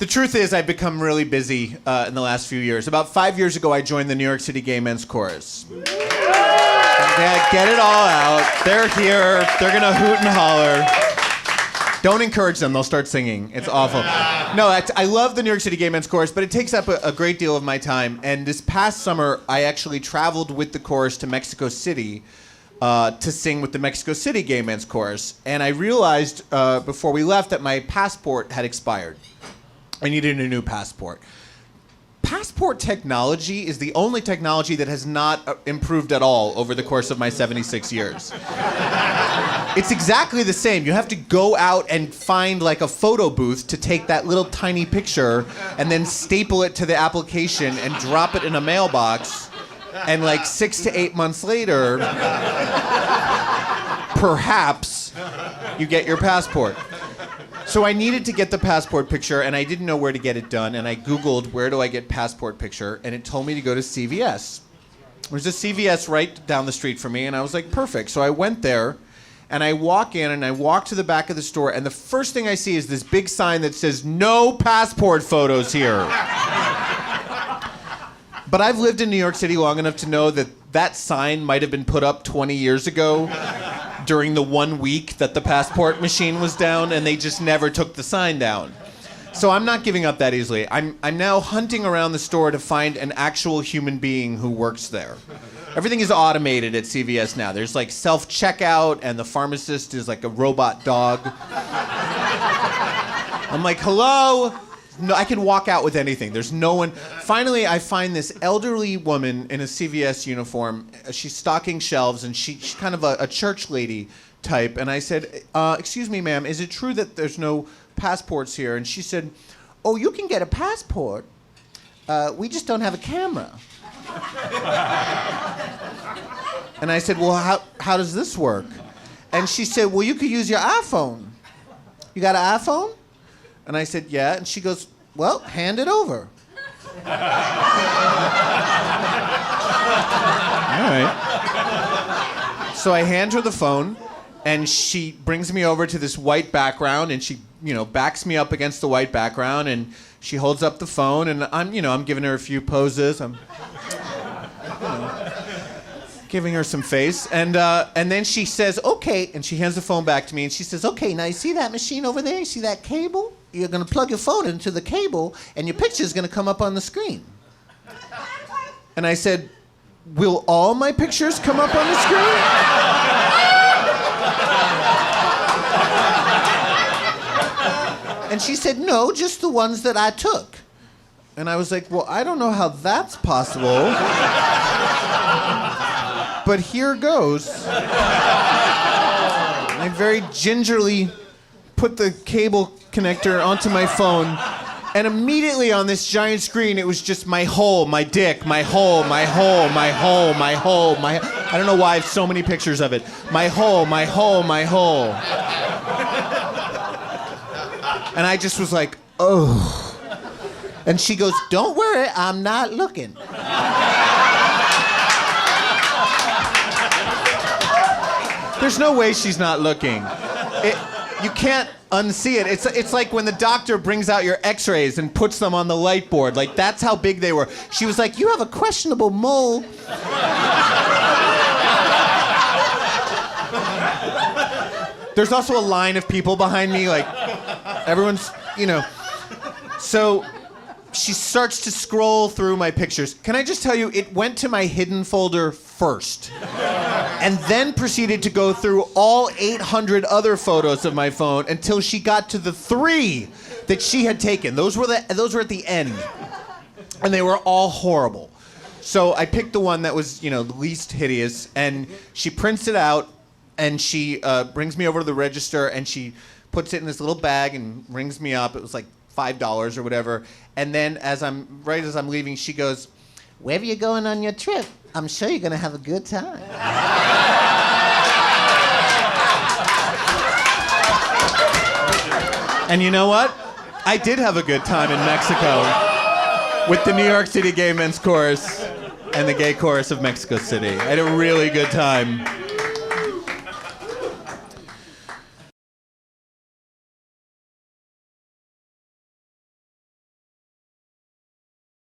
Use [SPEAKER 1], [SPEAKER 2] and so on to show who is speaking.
[SPEAKER 1] The truth is, I've become really busy in the last few years. About 5 years ago, I joined the New York City Gay Men's Chorus. Yeah, get it all out. They're here. They're gonna hoot and holler. Don't encourage them. They'll start singing. It's awful. No, I love the New York City Gay Men's Chorus, but it takes up a great deal of my time. And this past summer, I actually traveled with the chorus to Mexico City to sing with the Mexico City Gay Men's Chorus. And I realized before we left that my passport had expired. I needed a new passport. Passport technology is the only technology that has not improved at all over the course of my 76 years. It's exactly the same. You have to go out and find like a photo booth to take that little tiny picture and then staple it to the application and drop it in a mailbox. And like 6 to 8 months later, perhaps you get your passport. So I needed to get the passport picture, and I didn't know where to get it done, and I Googled, where do I get passport picture, and it told me to go to CVS. There's a CVS right down the street from me, and I was like, perfect. So I went there, and I walk in, and I walk to the back of the store, and the first thing I see is this big sign that says, no passport photos here. But I've lived in New York City long enough to know that that sign might have been put up 20 years ago during the 1 week that the passport machine was down, and they just never took the sign down. So I'm not giving up that easily. I'm now hunting around the store to find an actual human being who works there. Everything is automated at CVS now. There's like self-checkout, and the pharmacist is like a robot dog. I'm like, hello? No, I can walk out with anything. There's no one. Finally, I find this elderly woman in a CVS uniform. She's stocking shelves, and she's kind of a church lady type. And I said, excuse me, ma'am, is it true that there's no passports here? And she said, oh, you can get a passport. We just don't have a camera. And I said, well, how does this work? And she said, well, you could use your iPhone. You got an iPhone? And I said, yeah. And she goes, well, hand it over. All right. So I hand her the phone, and she brings me over to this white background, and she, backs me up against the white background, and she holds up the phone, and I'm giving her a few poses. I'm giving her some face, and then she says, okay, and she hands the phone back to me, and she says, okay, now you see that machine over there? You see that cable? You're going to plug your phone into the cable, and your picture is going to come up on the screen. And I said, will all my pictures come up on the screen? And she said, no, just the ones that I took. And I was like, well, I don't know how that's possible. But here goes. I very gingerly put the cable connector onto my phone, and immediately on this giant screen, it was just my hole, my dick, my hole, my hole, my hole, my hole, my... I don't know why I have so many pictures of it. My hole, my hole, my hole. And I just was like, oh. And she goes, don't worry, I'm not looking. There's no way she's not looking. You can't unsee it. It's like when the doctor brings out your x-rays and puts them on the light board. Like, that's how big they were. She was like, you have a questionable mole. There's also a line of people behind me, like, everyone's, So she starts to scroll through my pictures. Can I just tell you, it went to my hidden folder first. And then proceeded to go through all 800 other photos of my phone until she got to the 3 that she had taken. Those were at the end. And they were all horrible. So I picked the one that was, the least hideous, and she prints it out, and she brings me over to the register, and she puts it in this little bag and rings me up. It was like $5 or whatever. And then as I'm leaving, she goes, wherever you're going on your trip, I'm sure you're going to have a good time. And you know what? I did have a good time in Mexico with the New York City Gay Men's Chorus and the Gay Chorus of Mexico City. I had a really good time.